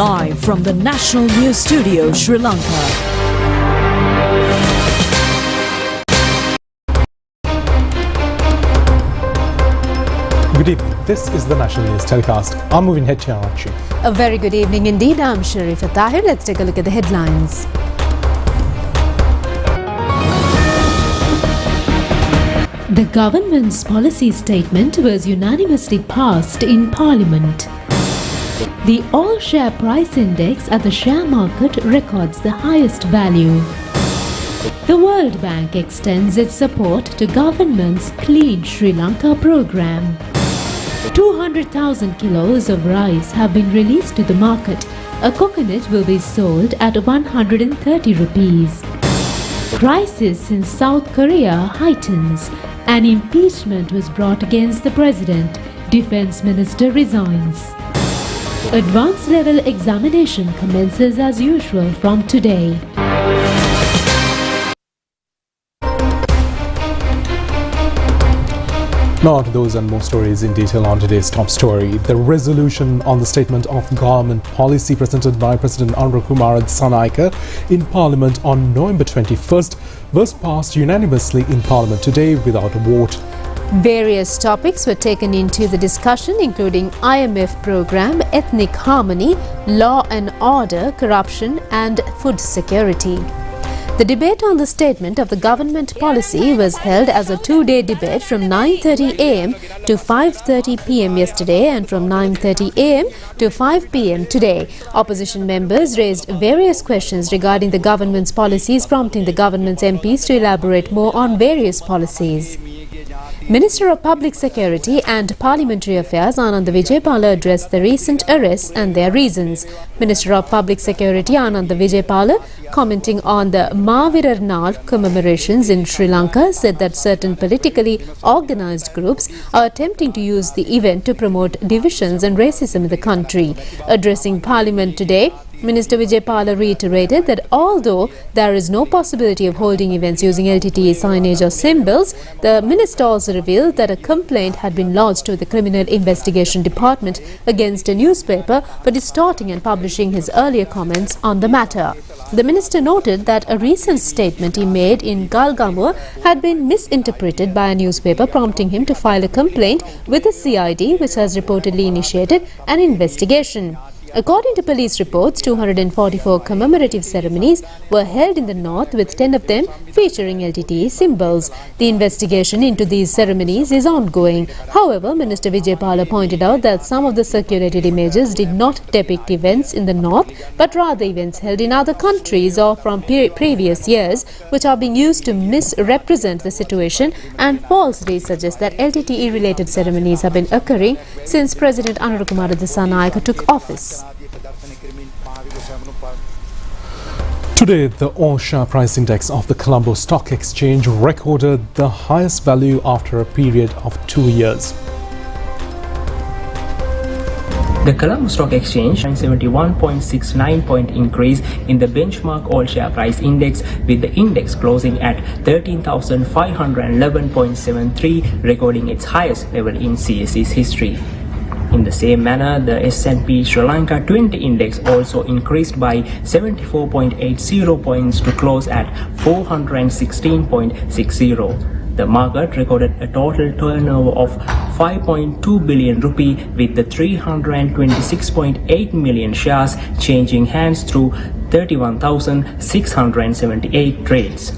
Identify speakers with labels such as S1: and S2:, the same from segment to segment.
S1: live from the National News Studio, Sri Lanka.
S2: Good evening. This is the National News Telecast. I'm moving head to Archie.
S3: A very good evening indeed. I'm Sharifa Tahir. Let's take a look at the headlines. The government's policy statement was unanimously passed in Parliament. The all-share price index at the share market records the highest value. The World Bank extends its support to government's Clean Sri Lanka program. 200,000 kilos of rice have been released to the market. A coconut will be sold at 130 rupees. Crisis in South Korea heightens. An impeachment was brought against the president. Defense minister resigns. Advanced level examination commences as usual from today.
S2: Now to those and more stories in detail on today's top story. The resolution on the statement of government policy presented by President Anurakumara Dissanayake in Parliament on November 21st was passed unanimously in Parliament today without a vote.
S3: Various topics were taken into the discussion, including IMF program, ethnic harmony, law and order, corruption and food security. The debate on the statement of the government policy was held as a two-day debate from 9:30 a.m. to 5:30 p.m. yesterday and from 9:30 a.m. to 5 p.m. today. Opposition members raised various questions regarding the government's policies, prompting the government's MPs to elaborate more on various policies. Minister of Public Security and Parliamentary Affairs Anand Vijaypala addressed the recent arrests and their reasons. Minister of Public Security Anand Vijaypala, commenting on the Mavirar Nal commemorations in Sri Lanka, said that certain politically organized groups are attempting to use the event to promote divisions and racism in the country. Addressing Parliament today, Minister Vijaypala reiterated that although there is no possibility of holding events using LTTE signage or symbols, the minister also revealed that a complaint had been lodged to the Criminal Investigation Department against a newspaper for distorting and publishing his earlier comments on the matter. The minister noted that a recent statement he made in Galgamuwa had been misinterpreted by a newspaper, prompting him to file a complaint with the CID, which has reportedly initiated an investigation. According to police reports, 244 commemorative ceremonies were held in the north, with 10 of them featuring LTTE symbols. The investigation into these ceremonies is ongoing. However, Minister Vijaypala pointed out that some of the circulated images did not depict events in the north, but rather events held in other countries or from previous years, which are being used to misrepresent the situation and falsely suggest that LTTE-related ceremonies have been occurring since President Anurakumara Dissanayake took office.
S2: Today, the all-share price index of the Colombo Stock Exchange recorded the highest value after a period of 2 years.
S4: The Colombo Stock Exchange 71.69 point increase in the benchmark all-share price index, with the index closing at 13,511.73, recording its highest level in CSE's history. In the same manner, the S&P Sri Lanka 20 index also increased by 74.80 points to close at 416.60. The market recorded a total turnover of 5.2 billion rupee, with the 326.8 million shares changing hands through 31,678 trades.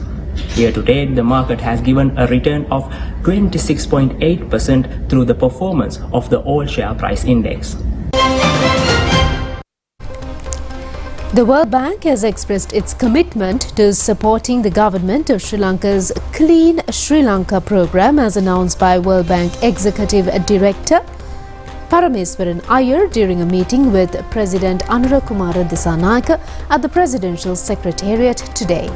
S4: Year to date, the market has given a return of 26.8% through the performance of the all-share price index.
S3: The World Bank has expressed its commitment to supporting the government of Sri Lanka's Clean Sri Lanka program, as announced by World Bank Executive Director Parameswaran Iyer during a meeting with President Anurakumara Dissanayake at the Presidential Secretariat today.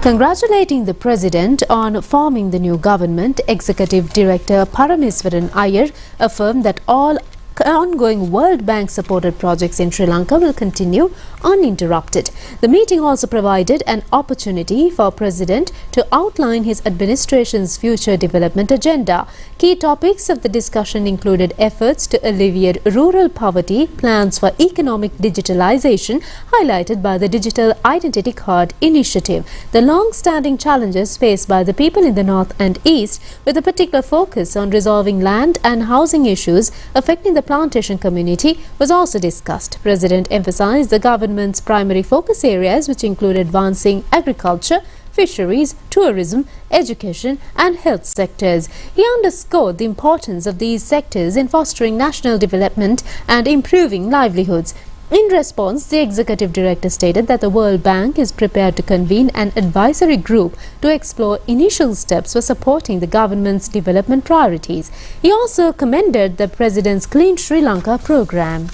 S3: Congratulating the President on forming the new government, Executive Director Parameswaran Iyer affirmed that all ongoing World Bank-supported projects in Sri Lanka will continue uninterrupted. The meeting also provided an opportunity for President to outline his administration's future development agenda. Key topics of the discussion included efforts to alleviate rural poverty, plans for economic digitalization highlighted by the Digital Identity Card initiative, the long-standing challenges faced by the people in the north and east, with a particular focus on resolving land and housing issues affecting the plantation community, was also discussed. President emphasized the government's primary focus areas, which include advancing agriculture, fisheries, tourism, education and health sectors. He underscored the importance of these sectors in fostering national development and improving livelihoods. In response, the executive director stated that the World Bank is prepared to convene an advisory group to explore initial steps for supporting the government's development priorities. He also commended the President's Clean Sri Lanka program.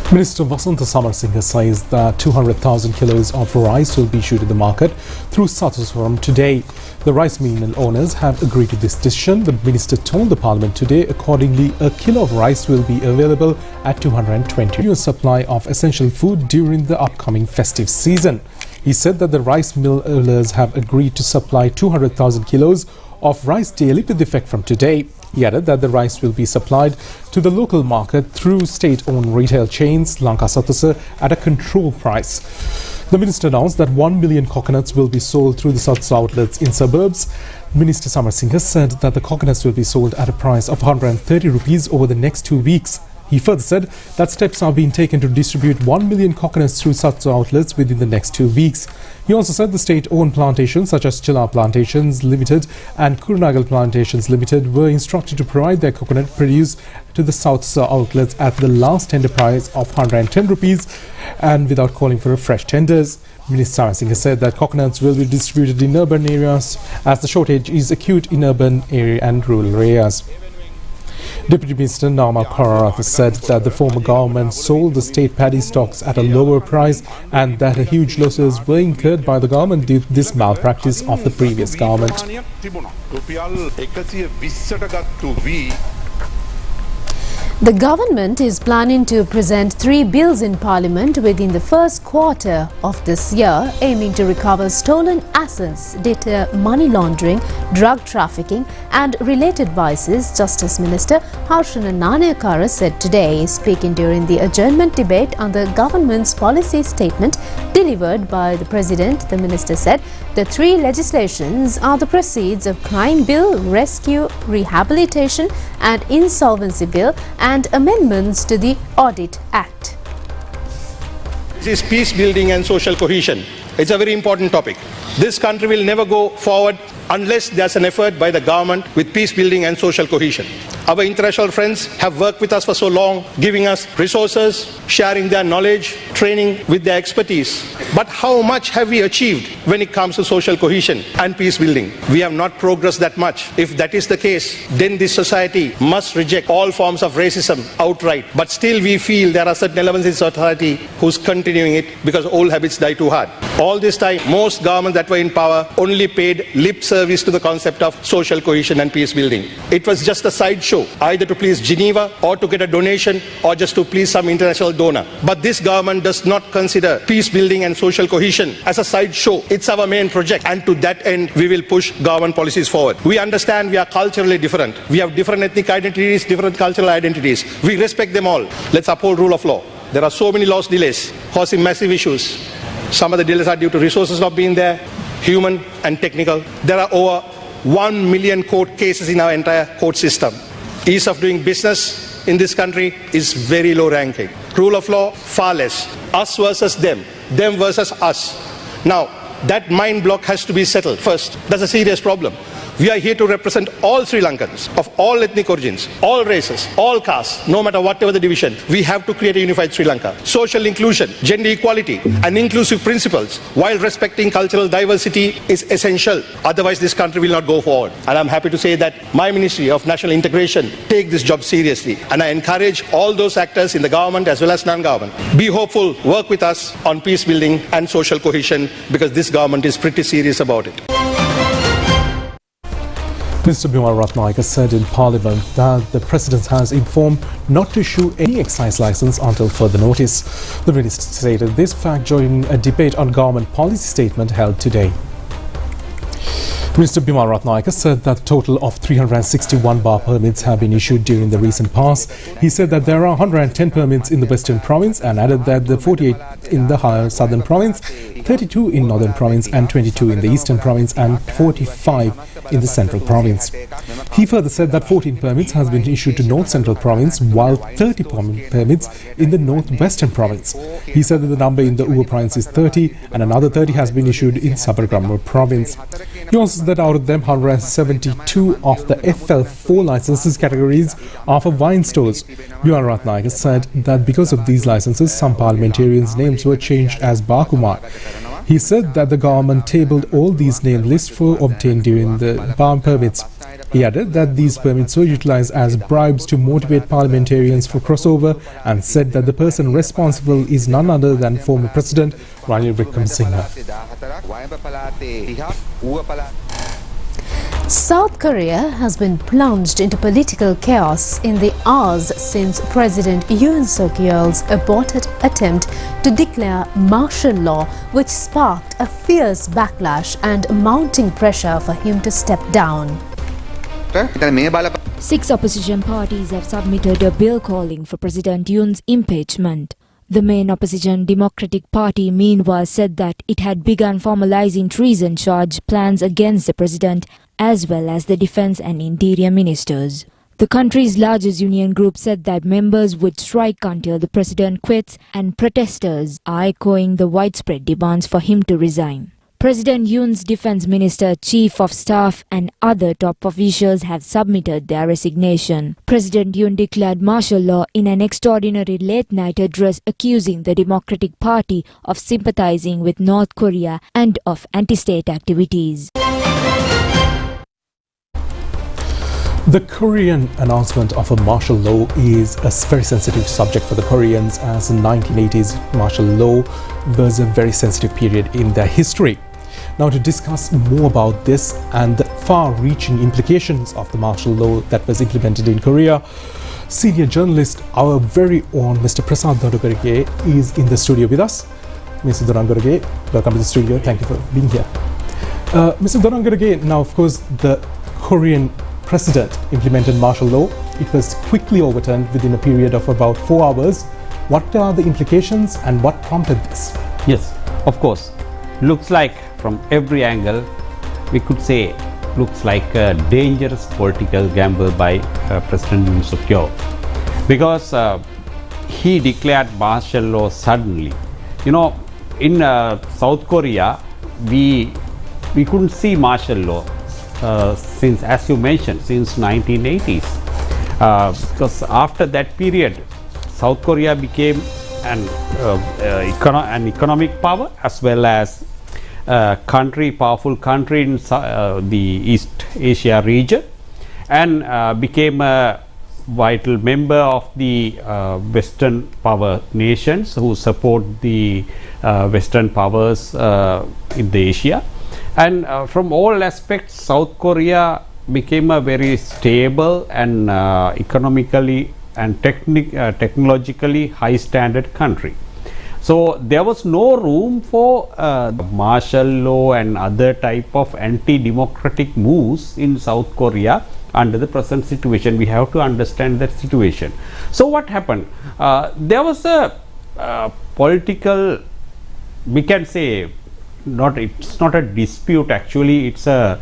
S2: Minister Vasantha Samarasinghe says that 200,000 kilos of rice will be issued to the market through Sathus Forum today. The rice mill owners have agreed to this decision. The minister told the parliament today accordingly a kilo of rice will be available at 220 supply of essential food during the upcoming festive season. He said that the rice mill owners have agreed to supply 200,000 kilos of rice daily with effect from today. He added that the rice will be supplied to the local market through state-owned retail chains, Lanka Sathasa, at a controlled price. The minister announced that 1 million coconuts will be sold through the Sathasa outlets in suburbs. Minister Samarasinghe said that the coconuts will be sold at a price of 130 rupees over the next 2 weeks. He further said that steps are being taken to distribute 1 million coconuts through Sathasa outlets within the next 2 weeks. He also said the state-owned plantations such as Chilla Plantations Limited and Kurunagal Plantations Limited were instructed to provide their coconut produce to the Sathasa outlets at the last tender price of 110 rupees and without calling for fresh tenders. Minister Samarasinghe said that coconuts will be distributed in urban areas as the shortage is acute in urban area and rural areas. Deputy Minister Namal Kararatha said that the former government sold the state paddy stocks at a lower price and that huge losses were incurred by the government due to this malpractice of the previous government.
S3: The government is planning to present 3 bills in Parliament within the first quarter of this year, aiming to recover stolen assets, deter money laundering, drug trafficking and related vices, Justice Minister Harshana Nanayakara said today, speaking during the adjournment debate on the government's policy statement delivered by the President. The minister said the 3 legislations are the proceeds of Crime Bill, Rescue, Rehabilitation and Insolvency Bill and amendments to the Audit Act.
S5: This is peace building and social cohesion. It's a very important topic. This country will never go forward unless there's an effort by the government with peace building and social cohesion. Our international friends have worked with us for so long, giving us resources, sharing their knowledge, training with their expertise. But how much have we achieved when it comes to social cohesion and peace building? We have not progressed that much. If that is the case, then this society must reject all forms of racism outright. But still we feel there are certain elements in society who's continuing it because old habits die too hard. All this time, most governments that were in power only paid lip service to the concept of social cohesion and peace building. It was just a sideshow, either to please Geneva or to get a donation or just to please some international donor. But this government does not consider peace building and social cohesion as a sideshow. It's our main project, and to that end we will push government policies forward. We understand we are culturally different. We have different ethnic identities, different cultural identities. We respect them all. Let's uphold rule of law. There are so many laws delays causing massive issues. Some of the delays are due to resources not being there, human and technical. There are over 1 million court cases in our entire court system. Ease of doing business in this country is very low ranking. Rule of law, far less. Us versus them versus us. Now, that mind block has to be settled first. That's a serious problem. We are here to represent all Sri Lankans of all ethnic origins, all races, all castes, no matter whatever the division. We have to create a unified Sri Lanka. Social inclusion, gender equality and inclusive principles while respecting cultural diversity is essential. Otherwise this country will not go forward. And I'm happy to say that my Ministry of National Integration take this job seriously. And I encourage all those actors in the government as well as non-government. Be hopeful, work with us on peace building and social cohesion because this government is pretty serious about it.
S2: Mr. Bhima Ratnayaka said in Parliament that the President has informed not to issue any excise license until further notice. The Minister stated this fact during a debate on government policy statement held today. Mr. Bhima Ratnayaka said that a total of 361 bar permits have been issued during the recent past. He said that there are 110 permits in the Western Province and added that the 48 in the higher Southern Province, 32 in Northern Province and 22 in the Eastern Province and 45 in the Central Province. He further said that 14 permits has been issued to North Central Province while 30 permits in the Northwestern Province. He said that the number in the Uva Province is 30 and another 30 has been issued in Sabargama Province. He also said that out of them 172 of the FL4 licenses categories are for wine stores. Bhima Ratnayaka said that because of these licenses some parliamentarians' names were changed as Bakumar. He said that the government tabled all these name lists for obtained during the bar permits. He added that these permits were utilized as bribes to motivate parliamentarians for crossover and said that the person responsible is none other than former President Ranil Wickremesinghe.
S3: South Korea has been plunged into political chaos in the hours since President Yoon Suk-yeol's aborted attempt to declare martial law, which sparked a fierce backlash and mounting pressure for him to step down.
S6: 6 opposition parties have submitted a bill calling for President Yoon's impeachment. The main opposition Democratic Party meanwhile said that it had begun formalizing treason charge plans against the president as well as the defense and interior ministers. The country's largest union group said that members would strike until the president quits, and protesters are echoing the widespread demands for him to resign. President Yoon's defense minister, chief of staff and other top officials have submitted their resignation. President Yoon declared martial law in an extraordinary late-night address accusing the Democratic Party of sympathizing with North Korea and of anti-state activities.
S2: The Korean announcement of a martial law is a very sensitive subject for the Koreans, as the 1980s martial law was a very sensitive period in their history. Now, to discuss more about this and the far-reaching implications of the martial law that was implemented in Korea, senior journalist, our very own Mr. Prasad Dorangarage is in the studio with us. Mr. Dorangarage, welcome to the studio. Thank you for being here. Mr. Dorangarage, now of course the Korean president implemented martial law. It was quickly overturned within a period of about 4 hours. What are the implications and what prompted this?
S7: Yes, of course. Looks like from every angle, we could say, looks like a dangerous political gamble by President Yoon Suk-yeol, because he declared martial law suddenly. You know, in South Korea, we couldn't see martial law since, as you mentioned, since 1980s, because after that period, South Korea became an economic power as well as powerful country in the East Asia region, and became a vital member of the Western power nations who support the Western powers in the Asia. And from all aspects, South Korea became a very stable and economically and technologically high standard country. So there was no room for martial law and other type of anti-democratic moves in South Korea under the present situation. We have to understand that situation. So what happened? There was a political, we can say, it's not a dispute, actually it's a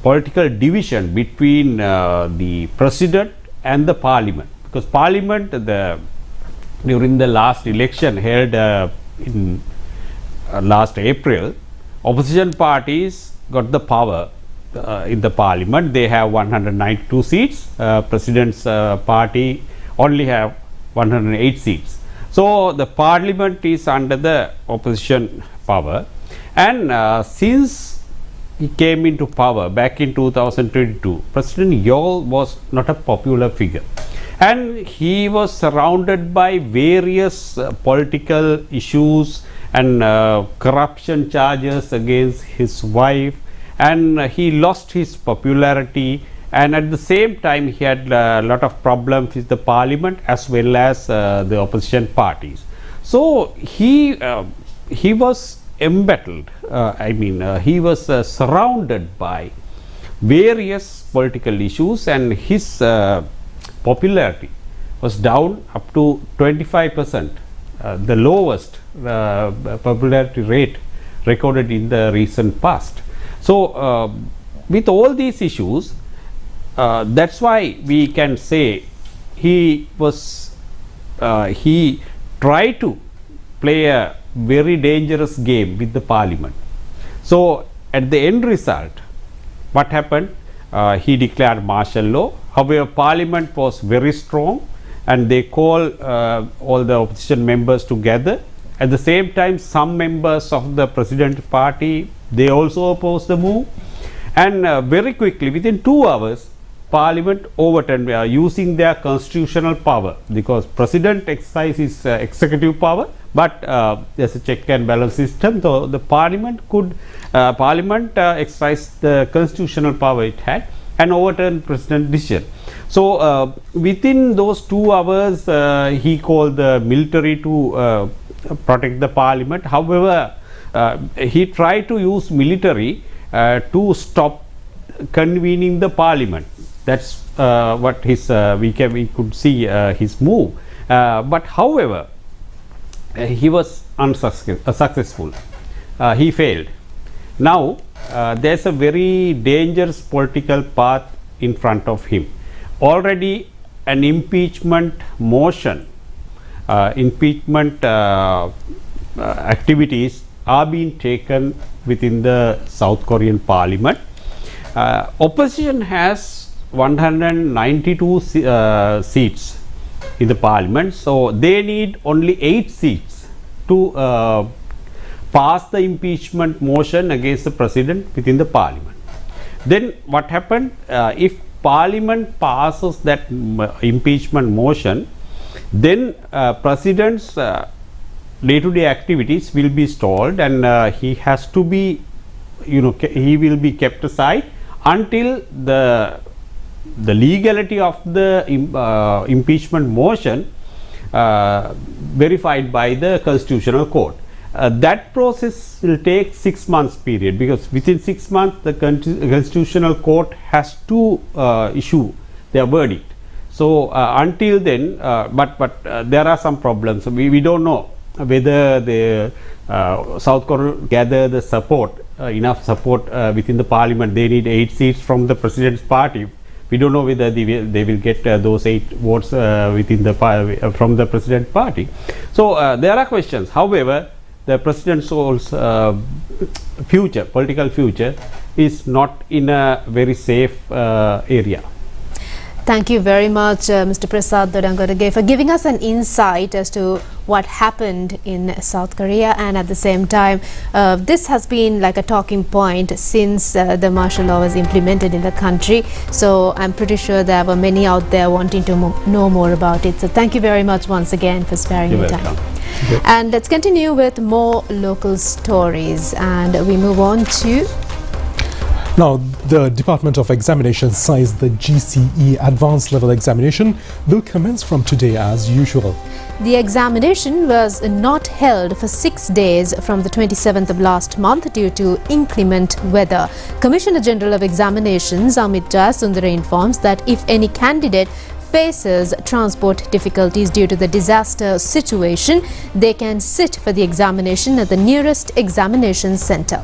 S7: political division between the president and the parliament, because parliament, during the last election held in last April, opposition parties got the power in the parliament. They have 192 seats. President's party only have 108 seats. So the parliament is under the opposition power, and since he came into power back in 2022, President Yeol was not a popular figure, and he was surrounded by various political issues and corruption charges against his wife and he lost his popularity, and at the same time he had a lot of problems with the parliament as well as the opposition parties. So he was embattled, he was surrounded by various political issues, and his popularity was down up to 25%, the lowest popularity rate recorded in the recent past. So with all these issues, that's why we can say he tried to play a very dangerous game with the parliament. So at the end result, what happened? He declared martial law. However, parliament was very strong, and they called all the opposition members together. At the same time, some members of the president party, they also opposed the move, and very quickly, within 2 hours, parliament overturned using their constitutional power, because president exercises executive power, but there's a check and balance system. So the parliament could exercise the constitutional power it had and overturn president decision. So within those 2 hours, he called the military to protect the parliament. However, he tried to use military to stop convening the parliament. That's what his we could see his move. But however, he was unsuccessful. He failed. Now there's a very dangerous political path in front of him. Already an impeachment motion, activities are being taken within the South Korean parliament. Opposition has 192 seats in the parliament, so they need only 8 seats to pass the impeachment motion against the president within the parliament. Then what happened? If parliament passes that impeachment motion, then president's day-to-day activities will be stalled, and he has to be, he will be kept aside until the legality of the impeachment motion verified by the constitutional court. That process will take 6 months period, because within 6 months the constitutional court has to issue their verdict. So until then, but there are some problems. We don't know whether the South Korea gather the support, enough support within the parliament. They need 8 seats from the president's party. We don't know whether they will get those 8 votes within the from the president party. So there are questions. However, the president's political future is not in a very safe area.
S3: Thank you very much, Mr. Prasad Dodangodage, for giving us an insight as to what happened in South Korea, and at the same time, this has been like a talking point since the martial law was implemented in the country. So I'm pretty sure there were many out there wanting to know more about it. So thank you very much once again for sparing your time. And let's continue with more local stories, and we move on to...
S2: Now, the Department of Examinations says the GCE Advanced Level Examination will commence from today as usual.
S3: The examination was not held for 6 days from the 27th of last month due to inclement weather. Commissioner General of Examinations Amit Jayasundara informs that if any candidate faces transport difficulties due to the disaster situation, they can sit for the examination at the nearest examination centre.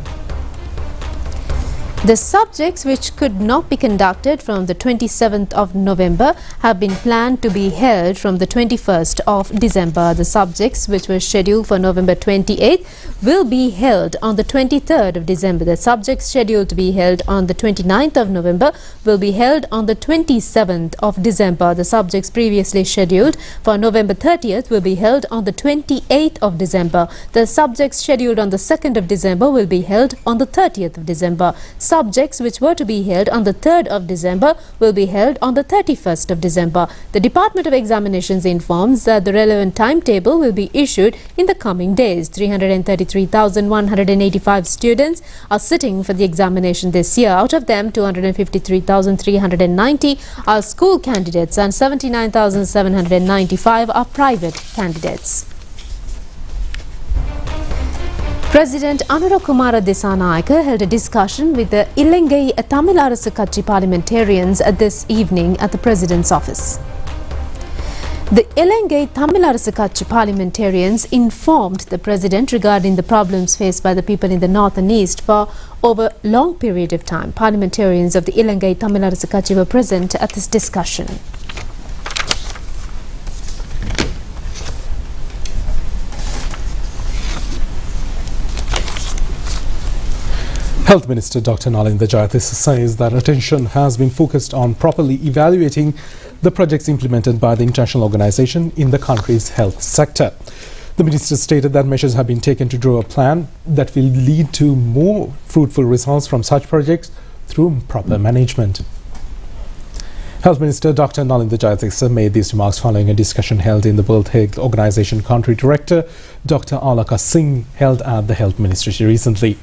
S3: The subjects which could not be conducted from the 27th of November have been planned to be held from the 21st of December. The subjects which were scheduled for November 28th will be held on the 23rd of December. The subjects scheduled to be held on the 29th of November will be held on the 27th of December. The subjects previously scheduled for November 30th will be held on the 28th of December. The subjects scheduled on the 2nd of December will be held on the 30th of December. subjects which were to be held on the 3rd of December will be held on the 31st of December. The Department of Examinations informs that the relevant timetable will be issued in the coming days. 333,185 students are sitting for the examination this year. Out of them, 253,390 are school candidates and 79,795 are private candidates. President Anurakumara Dissanayake held a discussion with the Ilangai Tamil Arasu Katchi parliamentarians this evening at the President's office. The Ilangai Tamil Arasu Katchi parliamentarians informed the President regarding the problems faced by the people in the north and east for over a long period of time. Parliamentarians of the Ilangai Tamil Arasu Katchi were present at this discussion.
S2: Health Minister Dr. Nalinda Jayathish says that attention has been focused on properly evaluating the projects implemented by the international organization in the country's health sector. The minister stated that measures have been taken to draw a plan that will lead to more fruitful results from such projects through proper management. Health Minister Dr. Nalinda Jayathish made these remarks following a discussion held in the World Health Organization Country Director Dr. Alaka Singh held at the Health Ministry recently.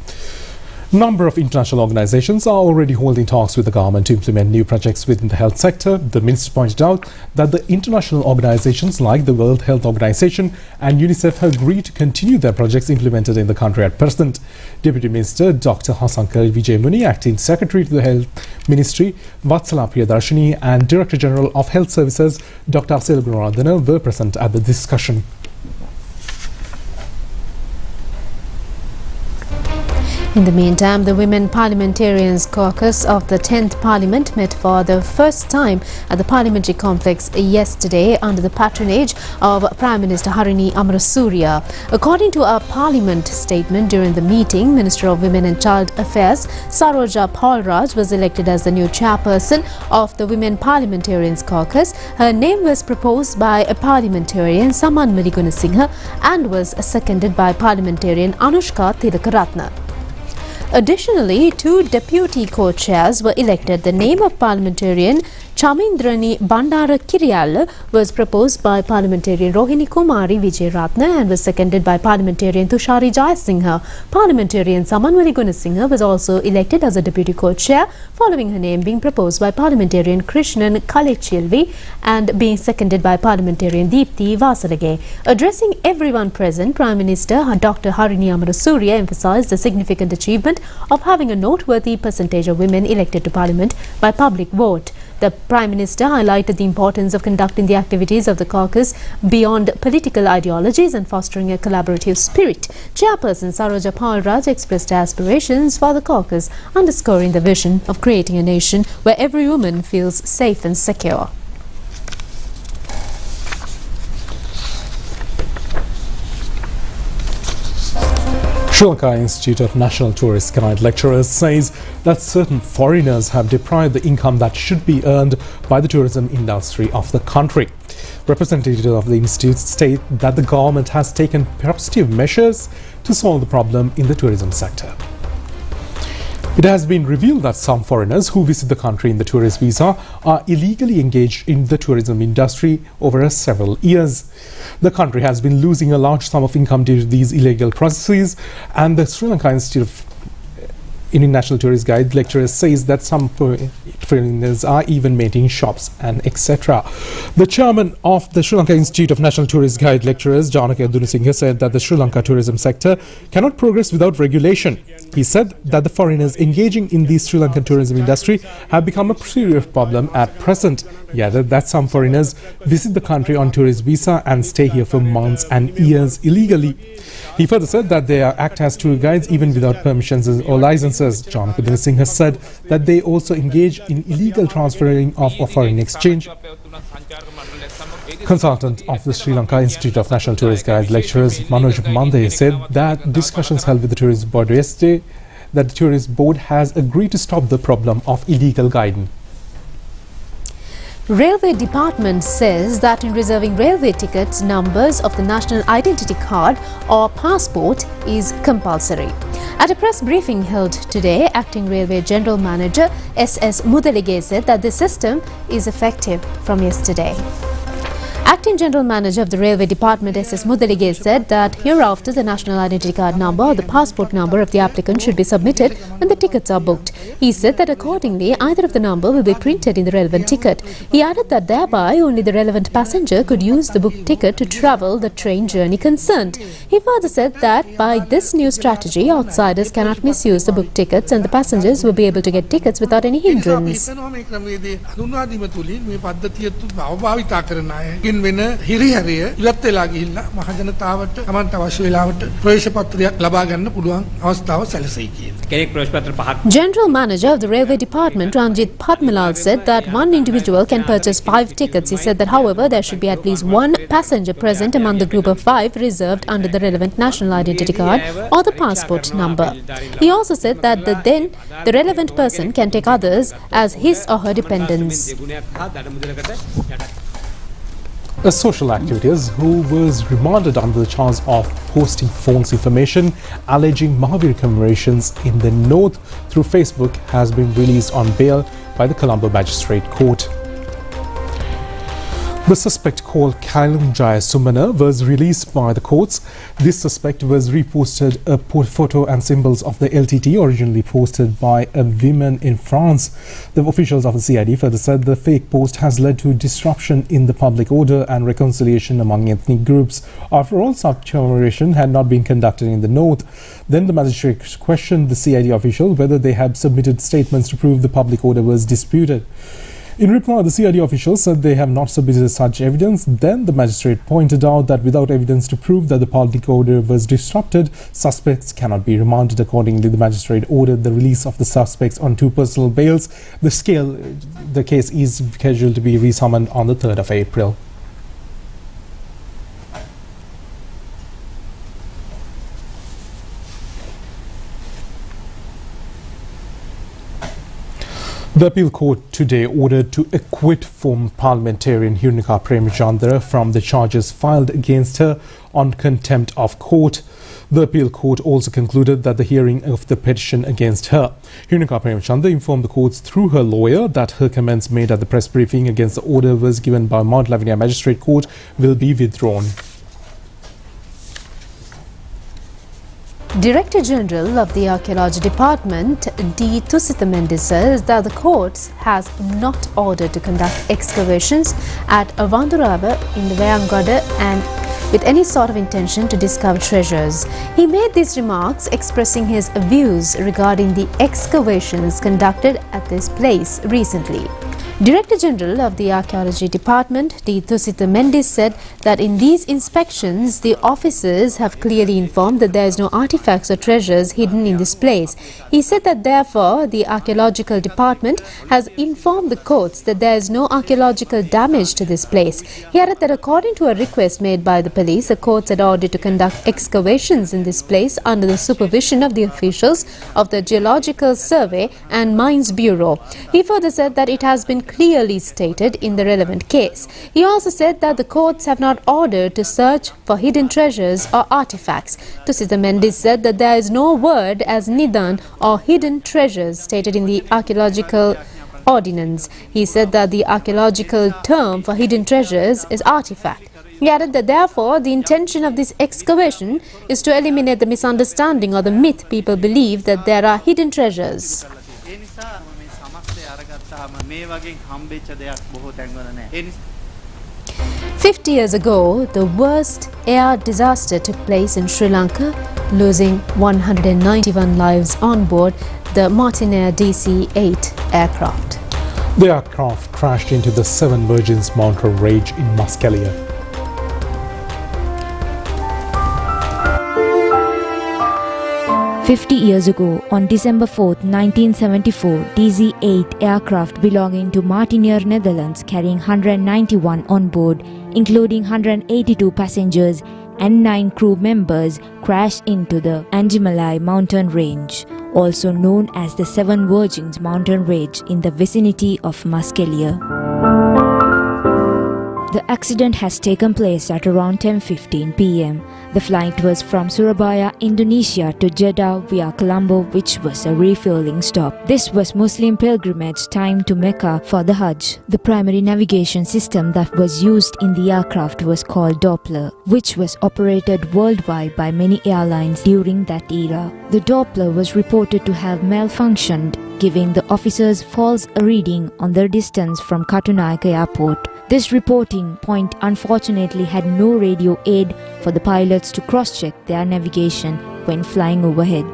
S2: Number of international organizations are already holding talks with the government to implement new projects within the health sector. The minister pointed out that the international organizations like the World Health Organization and UNICEF have agreed to continue their projects implemented in the country at present. Deputy Minister Dr. Hasankar Vijay Muni, Acting Secretary to the Health Ministry, Vatsala Priyadarshini, and Director General of Health Services Dr. Asil Gunawardena were present at the discussion.
S3: In the meantime, the Women Parliamentarians Caucus of the 10th Parliament met for the first time at the Parliamentary Complex yesterday under the patronage of Prime Minister Harini Amarasuriya. According to a Parliament statement during the meeting, Minister of Women and Child Affairs Saroja Paulraj was elected as the new chairperson of the Women Parliamentarians Caucus. Her name was proposed by a parliamentarian Saman Maligunasinghe and was seconded by parliamentarian Anushka Tilakaratne. Additionally, 2 deputy co-chairs were elected. The name of parliamentarian Chamindrani Bandara Kiryal was proposed by parliamentarian Rohini Kumari Vijayaratne and was seconded by parliamentarian Tushari Jayasinghe. Parliamentarian Samanwali Gunasinghe was also elected as a deputy co-chair, following her name being proposed by parliamentarian Krishnan Kalechilvi and being seconded by parliamentarian Deepthi Vasalage. Addressing everyone present, Prime Minister Dr. Harini Amarasuriya emphasized the significant achievement of having a noteworthy percentage of women elected to parliament by public vote. The Prime Minister highlighted the importance of conducting the activities of the caucus beyond political ideologies and fostering a collaborative spirit. Chairperson Saroja Paulraj expressed aspirations for the caucus, underscoring the vision of creating a nation where every woman feels safe and secure.
S2: Sri Lanka Institute of National Tourist Guide lecturers says that certain foreigners have deprived the income that should be earned by the tourism industry of the country. Representatives of the institute state that the government has taken positive measures to solve the problem in the tourism sector. It has been revealed that some foreigners who visit the country in the tourist visa are illegally engaged in the tourism industry over several years. The country has been losing a large sum of income due to these illegal processes, and the Sri Lanka Institute of National Tourist Guide lecturers says that some foreigners are even maintaining shops and etc. The chairman of the Sri Lanka Institute of National Tourist Guide lecturers, Janaka Dunusinghe, said that the Sri Lanka tourism sector cannot progress without regulation. He said that the foreigners engaging in the Sri Lankan tourism industry have become a serious problem at present. He added that some foreigners visit the country on tourist visa and stay here for months and years illegally. He further said that they act as tour guides even without permissions or licenses. John Kudir Singh has said that they also engage in illegal transferring of foreign exchange. Consultant of the Sri Lanka Institute of National Tourist Guide lecturers Manoj Mande said that discussions held with the tourist board yesterday that the tourist board has agreed to stop the problem of illegal guiding.
S3: Railway Department says that in reserving railway tickets, numbers of the national identity card or passport is compulsory. At a press briefing held today, Acting Railway General Manager S.S. Mudalige said that the system is effective from yesterday. Acting General Manager of the Railway Department S.S. Mudalige said that hereafter the national identity card number or the passport number of the applicant should be submitted when the tickets are booked. He said that accordingly either of the number will be printed in the relevant ticket. He added that thereby only the relevant passenger could use the booked ticket to travel the train journey concerned. He further said that by this new strategy, outsiders cannot misuse the booked tickets and the passengers will be able to get tickets without any hindrance.
S8: වෙන හිරිහැරය ඉවත් වෙලා ගිහිල්ලා මහ ජනතාවට තමන්ට අවශ්‍ය වෙලාවට ප්‍රවේශ පත්‍රයක් ලබා ගන්න පුළුවන් අවස්ථාව සැලසෙයි කියලා.
S3: General Manager of the Railway Department Ranjit Padmalal said that one individual can purchase 5 tickets. He said that however there should be at least one passenger present among the group of 5 reserved under the relevant national identity card or the passport number. He also said that then the relevant person can take others as his or her dependents.
S2: A social activist who was remanded under the charge of posting false information alleging Mahavir commemorations in the north through Facebook has been released on bail by the Colombo Magistrate Court. The suspect called Kailunjaya Sumana was released by the courts. This suspect was reposted a photo and symbols of the LTT originally posted by a woman in France. The officials of the CID further said the fake post has led to disruption in the public order and reconciliation among ethnic groups. After all, such commemoration had not been conducted in the north. Then the magistrate questioned the CID official whether they had submitted statements to prove the public order was disputed. In reply, the CID officials said they have not submitted such evidence. Then the magistrate pointed out that without evidence to prove that the public order was disrupted, suspects cannot be remanded. Accordingly, the magistrate ordered the release of the suspects on 2 personal bails. The case is scheduled to be resummoned on the 3rd of April. The appeal court today ordered to acquit former parliamentarian Hirunika Premachandra from the charges filed against her on contempt of court. The appeal court also concluded that the hearing of the petition against her. Hirunika Premachandra informed the courts through her lawyer that her comments made at the press briefing against the order was given by Mount Lavinia Magistrate Court will be withdrawn.
S3: Director General of the Archaeological Department D. Tusitha Mendes says that the courts has not ordered to conduct excavations at Avandurava in the Vayangada and with any sort of intention to discover treasures. He made these remarks expressing his views regarding the excavations conducted at this place recently. Director General of the Archaeology Department D. Tusitha Mendes said that in these inspections the officers have clearly informed that there is no artifacts or treasures hidden in this place. He said that therefore the Archaeological Department has informed the courts that there is no archaeological damage to this place. He added that according to a request made by the police, the courts had ordered to conduct excavations in this place under the supervision of the officials of the Geological Survey and Mines Bureau. He further said that it has been clearly stated in the relevant case. He also said that the courts have not ordered to search for hidden treasures or artifacts. Tusitha Mendes said that there is no word as nidan or hidden treasures stated in the archaeological ordinance. He said that the archaeological term for hidden treasures is artifact. He added that therefore the intention of this excavation is to eliminate the misunderstanding or the myth people believe that there are hidden treasures. 50 years ago, the worst air disaster took place in Sri Lanka, losing 191 lives on board the Martinair DC-8 aircraft.
S2: The aircraft crashed into the Seven Virgins mountain range in Muskelia.
S6: 50 years ago, on December 4, 1974, DC-8 aircraft belonging to Martinair, Netherlands, carrying 191 on board, including 182 passengers and 9 crew members, crashed into the Anjimalai mountain range, also known as the Seven Virgins mountain range in the vicinity of Muskelia. The accident has taken place at around 10:15 p.m. The flight was from Surabaya, Indonesia to Jeddah via Colombo, which was a refueling stop. This was Muslim pilgrimage time to Mecca for the Hajj. The primary navigation system that was used in the aircraft was called Doppler, which was operated worldwide by many airlines during that era. The Doppler was reported to have malfunctioned, giving the officers false reading on their distance from Katunayake Airport. This reporting point unfortunately had no radio aid for the pilots to cross-check their navigation when flying overhead.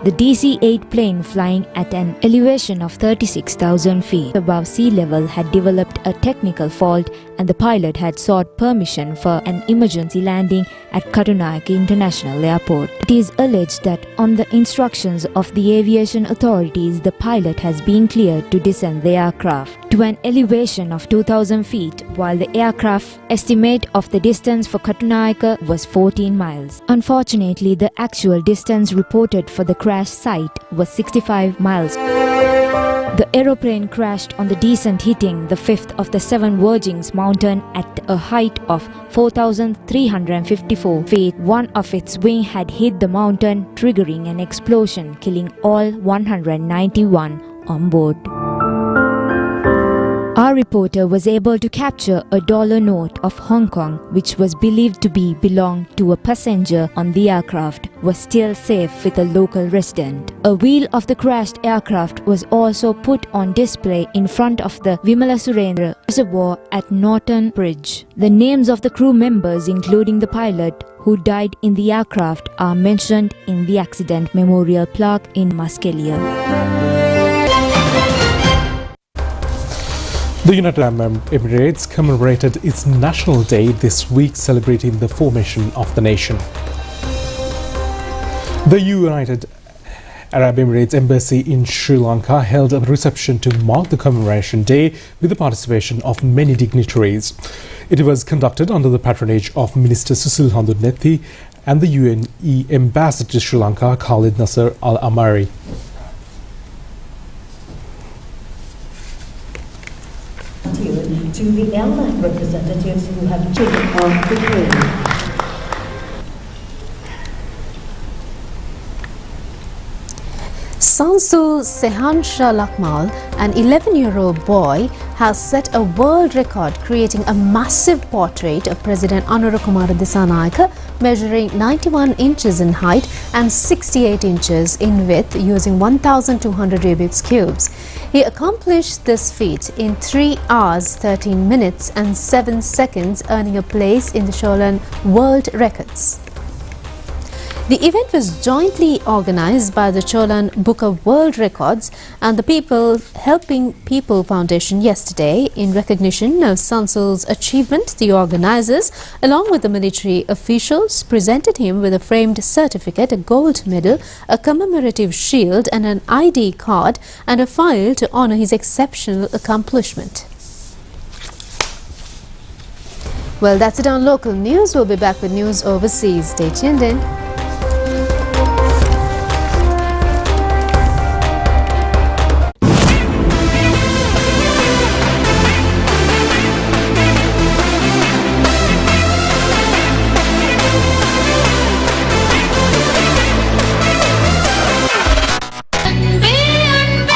S6: The DC-8 plane, flying at an elevation of 36,000 feet above sea level, had developed a technical fault, and the pilot had sought permission for an emergency landing at Katunayake International Airport. It is alleged that on the instructions of the aviation authorities, the pilot has been cleared to descend the aircraft to an elevation of 2,000 feet, while the aircraft estimate of the distance for Katunayake was 14 miles. Unfortunately, the actual distance reported for the crash site was 65 miles. The aeroplane crashed on the descent, hitting the fifth of the seven Virgins mountain at a height of 4,354 feet. One of its wings had hit the mountain, triggering an explosion, killing all 191 on board. Our reporter was able to capture a dollar note of Hong Kong, which was believed to belong to a passenger on the aircraft, was still safe with a local resident. A wheel of the crashed aircraft was also put on display in front of the Vimala Surendra Reservoir at Norton Bridge. The names of the crew members, including the pilot who died in the aircraft, are mentioned in the accident memorial plaque in Muskelia.
S2: The United Arab Emirates commemorated its National Day this week, celebrating the formation of the nation. The United Arab Emirates Embassy in Sri Lanka held a reception to mark the commemoration day with the participation of many dignitaries. It was conducted under the patronage of Minister Susil Handunethi and the UNE Ambassador to Sri Lanka, Khalid Nasser Al-Amari.
S9: To the airline representatives who have taken on the parade.
S3: Sansul Sehansha Lakmal, an 11-year-old boy, has set a world record creating a massive portrait of President Anurukumara Dissanayake, measuring 91 inches in height and 68 inches in width, using 1,200 Rubik's cubes. He accomplished this feat in 3 hours, 13 minutes and 7 seconds, earning a place in the Sholan World Records. The event was jointly organized by the Cholan Book of World Records and the People Helping People Foundation yesterday. In recognition of Sansul's achievement, the organizers, along with the military officials, presented him with a framed certificate, a gold medal, a commemorative shield and an ID card and a file to honor his exceptional accomplishment. Well, that's it on local news. We'll be back with news overseas. Stay tuned in.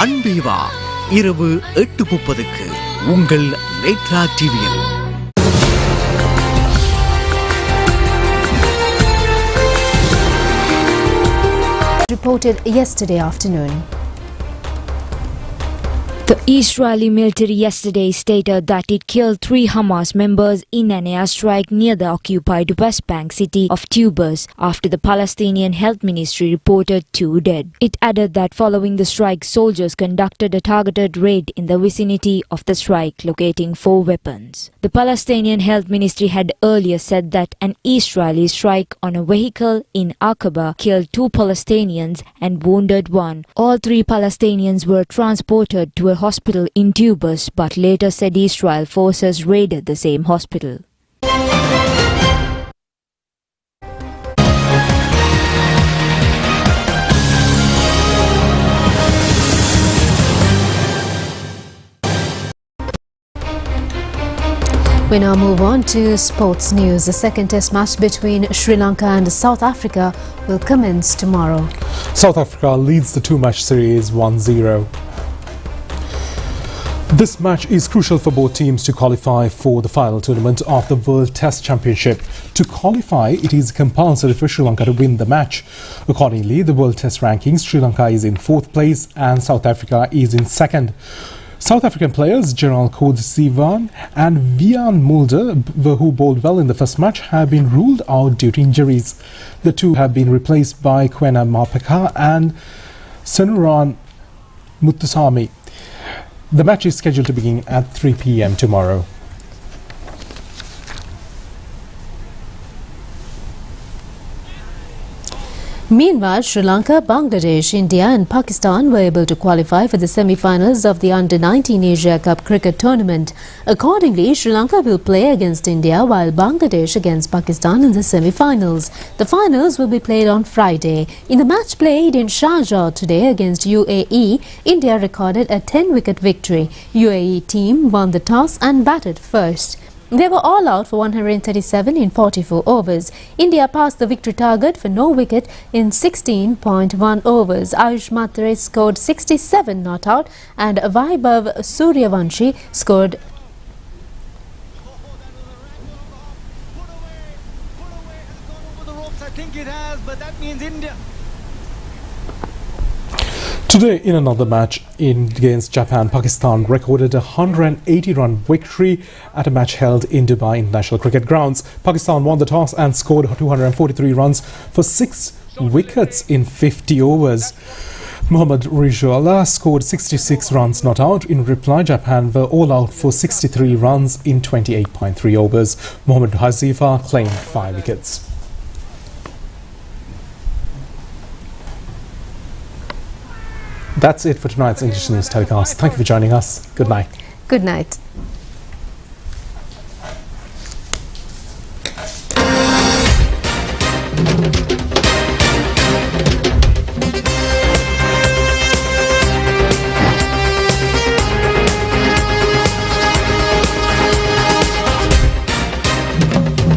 S10: அன்பேவா இரவு 8:30க்கு உங்கள் நேத்ரா டிவியில்.
S3: Reported yesterday afternoon.
S6: The Israeli military yesterday stated that it killed 3 Hamas members in an airstrike near the occupied West Bank city of Tubas after the Palestinian Health Ministry reported 2 dead. It added that following the strike, soldiers conducted a targeted raid in the vicinity of the strike, locating 4 weapons. The Palestinian Health Ministry had earlier said that an Israeli strike on a vehicle in Aqaba killed 2 Palestinians and wounded 1. All 3 Palestinians were transported to a hospital in Tubas, but later said Israel forces raided the same hospital.
S3: We now move on to sports news. The second test match between Sri Lanka and South Africa will commence tomorrow.
S2: South Africa leads the two-match series 1-0. This match is crucial for both teams to qualify for the final tournament of the World Test Championship. To qualify, it is compulsory for Sri Lanka to win the match. Accordingly, the World Test rankings, Sri Lanka is in 4th place and South Africa is in 2nd. South African players Gerald Sivan and Vian Mulder, who bowled well in the first match, have been ruled out due to injuries. The two have been replaced by Kwena Mapaka and Sanuran Muthusamy. The match is scheduled to begin at 3 p.m. tomorrow.
S3: Meanwhile, Sri Lanka, Bangladesh, India and Pakistan were able to qualify for the semi-finals of the Under-19 Asia Cup cricket tournament. Accordingly, Sri Lanka will play against India while Bangladesh against Pakistan in the semi-finals. The finals will be played on Friday. In the match played in Sharjah today against UAE, India recorded a 10-wicket victory. UAE team won the toss and batted first. They were all out for 137 in 44 overs. India passed the victory target for no wicket in 16.1 overs. Ayush Matre scored 67 not out and Vaibhav Suryavanshi scored .
S2: Today, in another match against Japan, Pakistan recorded a 180-run victory at a match held in Dubai International Cricket Grounds. Pakistan won the toss and scored 243 runs for 6 wickets in 50 overs. Mohammad Rizallah scored 66 runs not out. In reply, Japan were all out for 63 runs in 28.3 overs. Mohammad Hazifa claimed 5 wickets.
S3: That's it for tonight's English News telecast. Thank you for joining us. Good night.
S2: Good night.